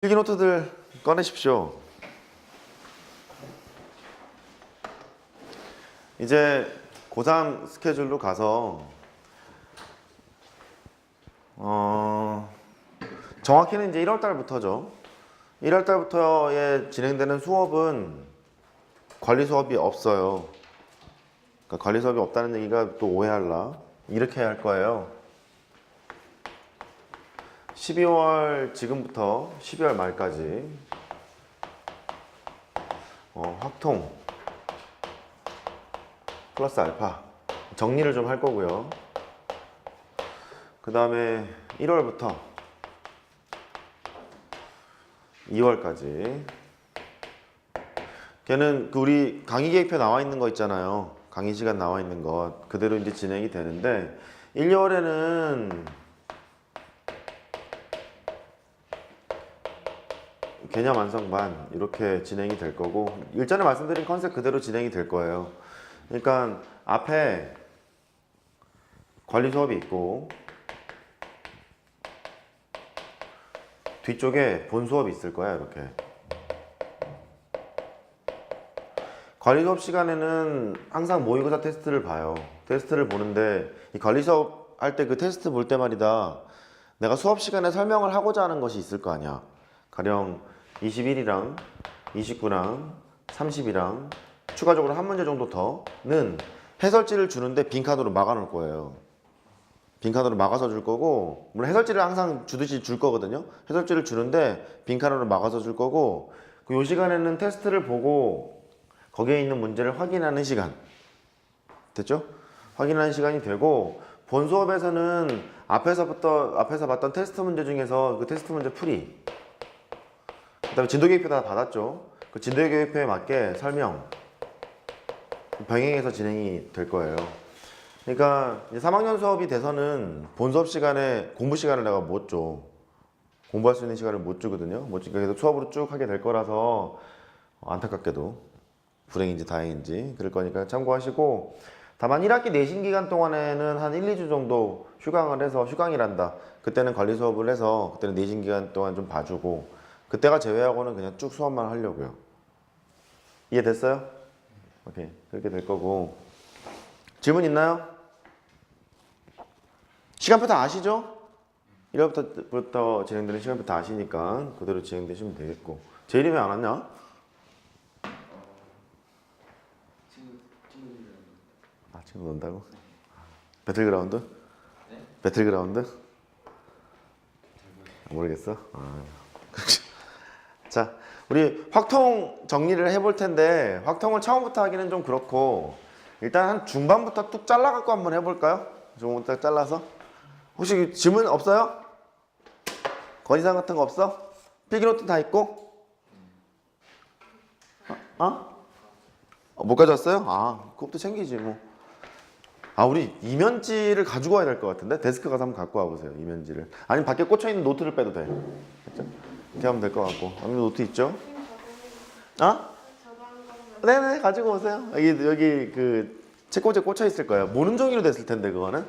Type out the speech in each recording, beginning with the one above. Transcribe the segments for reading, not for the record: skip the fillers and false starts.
필기 노트들 꺼내십시오. 이제 고3 스케줄로 가서 정확히는 이제 1월달부터죠. 1월달부터에 진행되는 수업은 관리 수업이 없어요. 그러니까 관리 수업이 없다는 얘기가 또 오해할라. 이렇게 할 거예요. 12월 지금부터 12월 말까지 확통 플러스 알파 정리를 좀 할 거고요. 그 다음에 1월부터 2월까지 걔는 우리 강의 계획표 나와 있는 거 있잖아요. 강의 시간 나와 있는 것 그대로 이제 진행이 되는데 1, 2월에는 개념 완성반 이렇게 진행이 될 거고 일전에 말씀드린 컨셉 그대로 진행이 될 거예요. 그러니까 앞에 관리 수업이 있고 뒤쪽에 본 수업이 있을 거야. 이렇게 관리 수업 시간에는 항상 모의고사 테스트를 봐요. 테스트를 보는데 이 관리 수업 할 때 그 테스트 볼 때 말이다 내가 수업 시간에 설명을 하고자 하는 것이 있을 거 아니야. 가령 21이랑 29랑 30이랑 추가적으로 한 문제 정도 더는 해설지를 주는데 빈칸으로 막아 놓을 거예요. 빈칸으로 막아서 줄 거고 물론 해설지를 항상 주듯이 줄 거거든요. 해설지를 주는데 빈칸으로 막아서 줄 거고 요 시간에는 테스트를 보고 거기에 있는 문제를 확인하는 시간 됐죠? 확인하는 시간이 되고 본 수업에서는 앞에서 봤던 테스트 문제 중에서 그 테스트 문제 풀이 그 다음에 진도계획표 다 받았죠. 그 진도계획표에 맞게 설명 병행해서 진행이 될 거예요. 그러니까 이제 3학년 수업이 돼서는 본 수업 시간에 공부 시간을 내가 못 줘. 공부할 수 있는 시간을 못 주거든요. 못 주니까 계속 수업으로 쭉 하게 될 거라서 안타깝게도 불행인지 다행인지 그럴 거니까 참고하시고 다만 1학기 내신 기간 동안에는 한 1, 2주 정도 휴강을 해서 휴강이란다. 그때는 관리 수업을 해서 그때는 내신 기간 동안 좀 봐주고 그때가 제외하고는 그냥 쭉 수업만 하려고요. 이해됐어요? 오케이. 그렇게 될 거고. 질문 있나요? 시간표 다 아시죠? 1월부터 진행되는 시간표 다 아시니까 그대로 진행되시면 되겠고. 제일이 왜 안 왔냐? 친구 논다고? 배틀그라운드? 네? 배틀그라운드? 모르겠어? 자, 우리 확통 정리를 해볼 텐데 확통을 처음부터 하기는 좀 그렇고 일단 한 중반부터 뚝 잘라갖고 한번 해볼까요? 중반부터 잘라서 혹시 질문 없어요? 건의사항 같은 거 없어? 필기노트 다 있고? 못 가져왔어요? 그것도 챙기지 뭐. 우리 이면지를 가지고 와야 될 것 같은데? 데스크 가서 한번 갖고 와보세요. 이면지를. 아니면 밖에 꽂혀있는 노트를 빼도 돼. 그렇죠? 이렇게 하면 될 것 같고. 아니면 노트 있죠? 네네 가지고 오세요. 여기 그 책꽂이에 꽂혀 있을 거예요. 모는 종이로 됐을 텐데 그거는.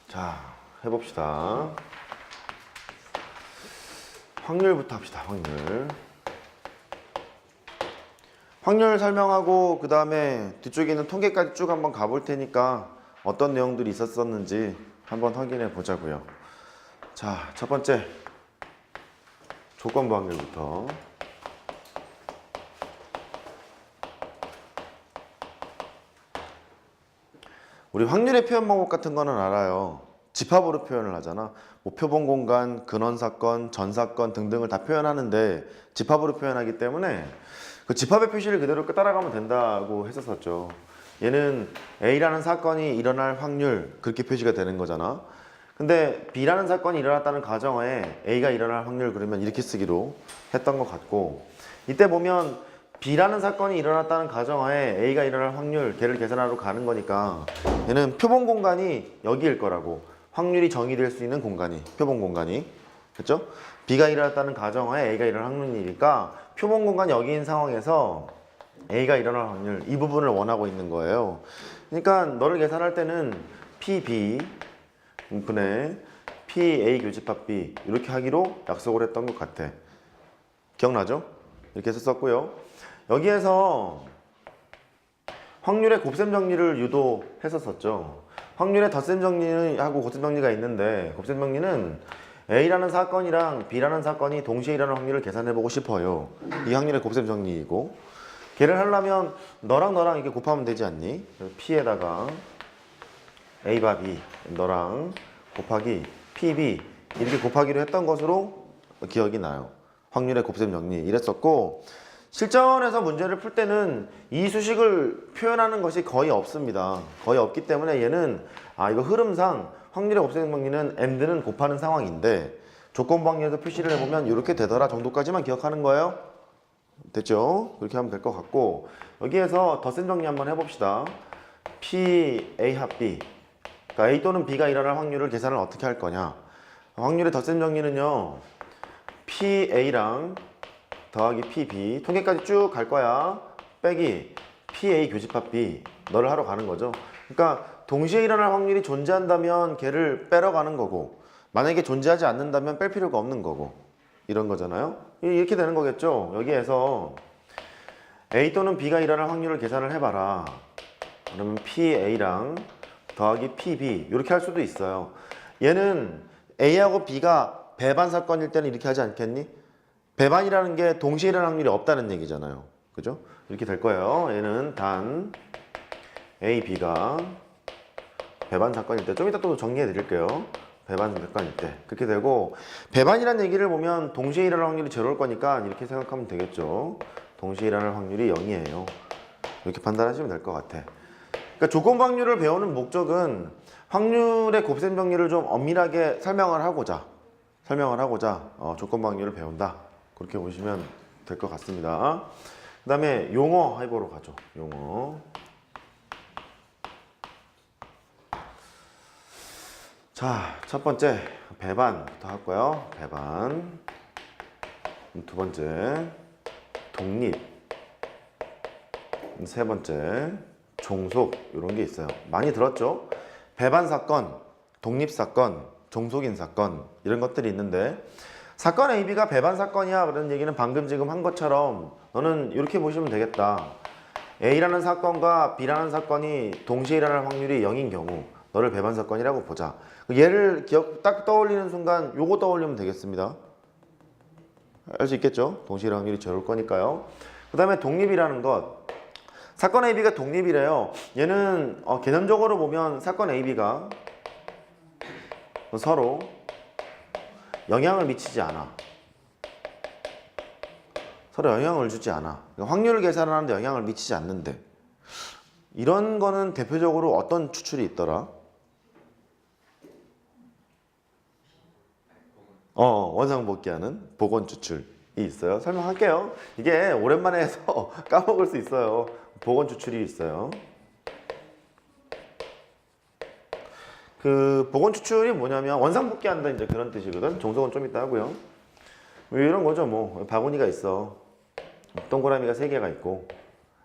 자 해봅시다. 확률부터 합시다. 확률 설명하고 그 다음에 뒤쪽에 있는 통계까지 쭉 한번 가볼 테니까 어떤 내용들이 있었는지 한번 확인해 보자고요. 자, 첫 번째 조건부 확률부터. 우리 확률의 표현 방법 같은 거는 알아요. 집합으로 표현을 하잖아. 뭐 표본 공간, 근원 사건, 전 사건 등등을 다 표현하는데 집합으로 표현하기 때문에 그 집합의 표시를 그대로 따라가면 된다고 했었죠. 얘는 A라는 사건이 일어날 확률 그렇게 표시가 되는 거잖아. 근데 B라는 사건이 일어났다는 가정에 A가 일어날 확률 그러면 이렇게 쓰기로 했던 것 같고 이때 보면 B라는 사건이 일어났다는 가정하에 A가 일어날 확률, 걔를 계산하러 가는 거니까 얘는 표본 공간이 여기일 거라고. 확률이 정의될 수 있는 공간이, 표본 공간이. 그렇죠? B가 일어났다는 가정하에 A가 일어날 확률이니까 표본 공간이 여기인 상황에서 A가 일어날 확률, 이 부분을 원하고 있는 거예요. 그러니까 너를 계산할 때는 PB 분의 PA 교집합 B 이렇게 하기로 약속을 했던 것 같아. 기억나죠? 이렇게 해서 썼고요. 여기에서 확률의 곱셈 정리를 유도했었죠. 확률의 덧셈 정리하고 곱셈 정리가 있는데 곱셈 정리는 A라는 사건이랑 B라는 사건이 동시에 일어나는 확률을 계산해보고 싶어요. 이 확률의 곱셈 정리이고 걔를 하려면 너랑 너랑 이렇게 곱하면 되지 않니? P에다가 A바 B 너랑 곱하기 PB 이렇게 곱하기로 했던 것으로 기억이 나요. 확률의 곱셈 정리 이랬었고 실전에서 문제를 풀 때는 이 수식을 표현하는 것이 거의 없습니다. 거의 없기 때문에 얘는 이거 흐름상 확률의 곱셈 정리는 AND는 곱하는 상황인데 조건부 확률에서 표시를 해보면 이렇게 되더라 정도까지만 기억하는 거예요. 됐죠? 그렇게 하면 될 것 같고 여기에서 덧셈 정리 한번 해봅시다. P, A 합 B 그러니까 A 또는 B가 일어날 확률을 계산을 어떻게 할 거냐. 확률의 덧셈 정리는요 PA랑 더하기 PB 통계까지 쭉 갈 거야. 빼기 PA 교집합 B 너를 하러 가는 거죠. 그러니까 동시에 일어날 확률이 존재한다면 걔를 빼러 가는 거고 만약에 존재하지 않는다면 뺄 필요가 없는 거고 이런 거잖아요. 이렇게 되는 거겠죠. 여기에서 A 또는 B가 일어날 확률을 계산을 해봐라. 그러면 PA랑 더하기 PB 이렇게 할 수도 있어요. 얘는 A하고 B가 배반 사건일 때는 이렇게 하지 않겠니? 배반이라는 게 동시에 일어날 확률이 없다는 얘기잖아요. 그죠? 이렇게 될 거예요. 얘는 단 A, B가 배반 사건일 때 좀 이따 또 정리해 드릴게요. 배반 사건일 때 그렇게 되고 배반이라는 얘기를 보면 동시에 일어날 확률이 제로일 거니까 이렇게 생각하면 되겠죠. 동시에 일어날 확률이 0이에요. 이렇게 판단하시면 될 것 같아. 그러니까 조건부 확률을 배우는 목적은 확률의 곱셈 정리를 좀 엄밀하게 설명을 하고자 조건부 확률을 배운다. 그렇게 보시면 될 것 같습니다. 그 다음에 용어 해보러 가죠. 용어. 자, 첫 번째 배반부터 할 거예요. 배반. 두 번째 독립. 세 번째 종속. 이런 게 있어요. 많이 들었죠? 배반 사건, 독립 사건, 종속인 사건 이런 것들이 있는데 사건 AB가 배반 사건이야 그런 얘기는 방금 지금 한 것처럼 너는 이렇게 보시면 되겠다. A라는 사건과 B라는 사건이 동시에 일어날 확률이 0인 경우 너를 배반 사건이라고 보자. 얘를 딱 떠올리는 순간 요거 떠올리면 되겠습니다. 알 수 있겠죠? 동시에 일어날 확률이 제로일 거니까요. 그 다음에 독립이라는 것. 사건 AB가 독립이래요. 얘는 개념적으로 보면 사건 AB가 서로 영향을 미치지 않아. 서로 영향을 주지 않아. 확률을 계산하는데 영향을 미치지 않는데 이런 거는 대표적으로 어떤 추출이 있더라? 원상복귀하는 복원 추출이 있어요. 설명할게요. 이게 오랜만에 해서 까먹을 수 있어요. 복원 추출이 있어요. 그 복원 추출이 뭐냐면 원상복귀한다 이제 그런 뜻이거든. 종속은 좀 이따 하고요. 이런 거죠. 뭐 바구니가 있어. 동그라미가 3개가 있고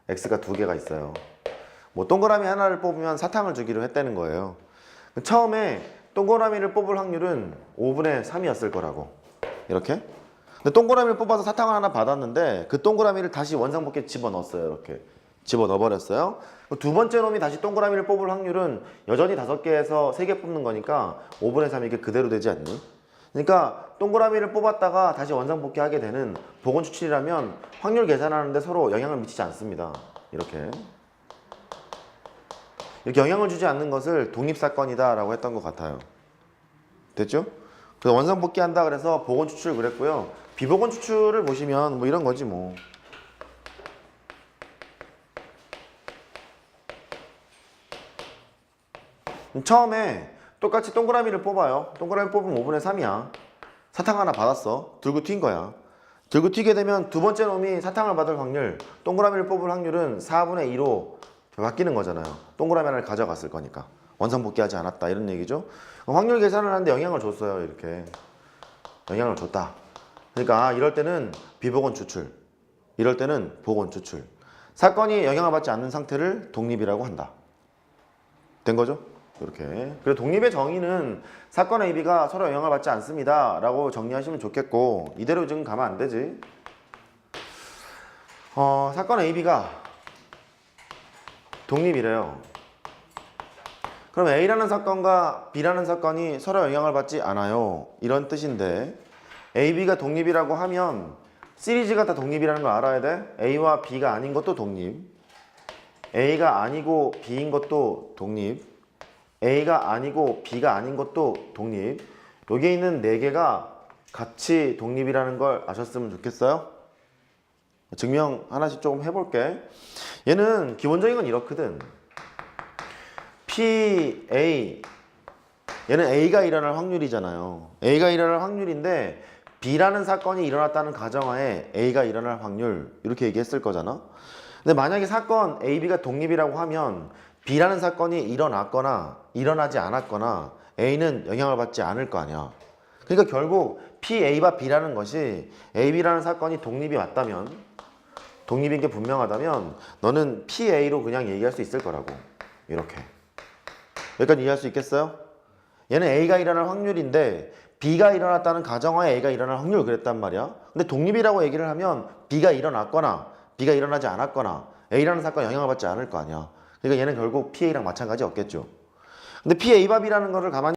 X가 2개가 있어요. 뭐 동그라미 하나를 뽑으면 사탕을 주기로 했다는 거예요. 처음에 동그라미를 뽑을 확률은 5분의 3이었을 거라고. 이렇게. 근데 동그라미를 뽑아서 사탕을 하나 받았는데 그 동그라미를 다시 원상복귀에 집어넣었어요. 이렇게. 집어넣어버렸어요. 두 번째 놈이 다시 동그라미를 뽑을 확률은 여전히 5개에서 3개 뽑는 거니까 5분의 3 이게 그대로 되지 않니? 그러니까 동그라미를 뽑았다가 다시 원상복귀하게 되는 복원 추출이라면 확률 계산하는데 서로 영향을 미치지 않습니다. 이렇게 영향을 주지 않는 것을 독립사건이다 라고 했던 것 같아요. 됐죠? 그래서 원상복귀한다 그래서 복원 추출 그랬고요. 비복원 추출을 보시면 뭐 이런 거지 뭐. 처음에 똑같이 동그라미를 뽑아요. 동그라미 뽑으면 5분의 3이야. 사탕 하나 받았어. 들고 튄 거야. 들고 튀게 되면 두 번째 놈이 사탕을 받을 확률, 동그라미를 뽑을 확률은 4분의 2로 바뀌는 거잖아요. 동그라미 하나를 가져갔을 거니까. 원상복귀하지 않았다 이런 얘기죠. 확률 계산을 하는데 영향을 줬어요. 이렇게 영향을 줬다. 그러니까 이럴 때는 비보건 추출, 이럴 때는 보건 추출. 사건이 영향을 받지 않는 상태를 독립이라고 한다. 된 거죠? 이렇게. 그리고 독립의 정의는 사건 A, B가 서로 영향을 받지 않습니다 라고 정리하시면 좋겠고, 이대로 지금 가면 안 되지. 사건 A, B가 독립이래요. 그럼 A라는 사건과 B라는 사건이 서로 영향을 받지 않아요 이런 뜻인데, A, B가 독립이라고 하면 시리즈가 다 독립이라는 걸 알아야 돼. A와 B가 아닌 것도 독립, A가 아니고 B인 것도 독립, A가 아니고 B가 아닌 것도 독립. 여기에 있는 4개가 같이 독립이라는 걸 아셨으면 좋겠어요. 증명 하나씩 조금 해볼게. 얘는 기본적인 건 이렇거든. P, A, 얘는 A가 일어날 확률이잖아요. A가 일어날 확률인데 B라는 사건이 일어났다는 가정하에 A가 일어날 확률 이렇게 얘기했을 거잖아. 근데 만약에 사건 A, B가 독립이라고 하면 B라는 사건이 일어났거나 일어나지 않았거나 A는 영향을 받지 않을 거 아니야. 그러니까 결국 P, A와 B라는 것이 A, B라는 사건이 독립이 맞다면, 독립인 게 분명하다면 너는 P, A로 그냥 얘기할 수 있을 거라고. 이렇게. 여기까지 이해할 수 있겠어요? 얘는 A가 일어날 확률인데 B가 일어났다는 가정하에 A가 일어날 확률 그랬단 말이야. 근데 독립이라고 얘기를 하면 B가 일어났거나 B가 일어나지 않았거나 A라는 사건에 영향을 받지 않을 거 아니야. 그러니까 얘는 결국 PA랑 마찬가지 없겠죠. 근데 PA밥이라는 거를 가만히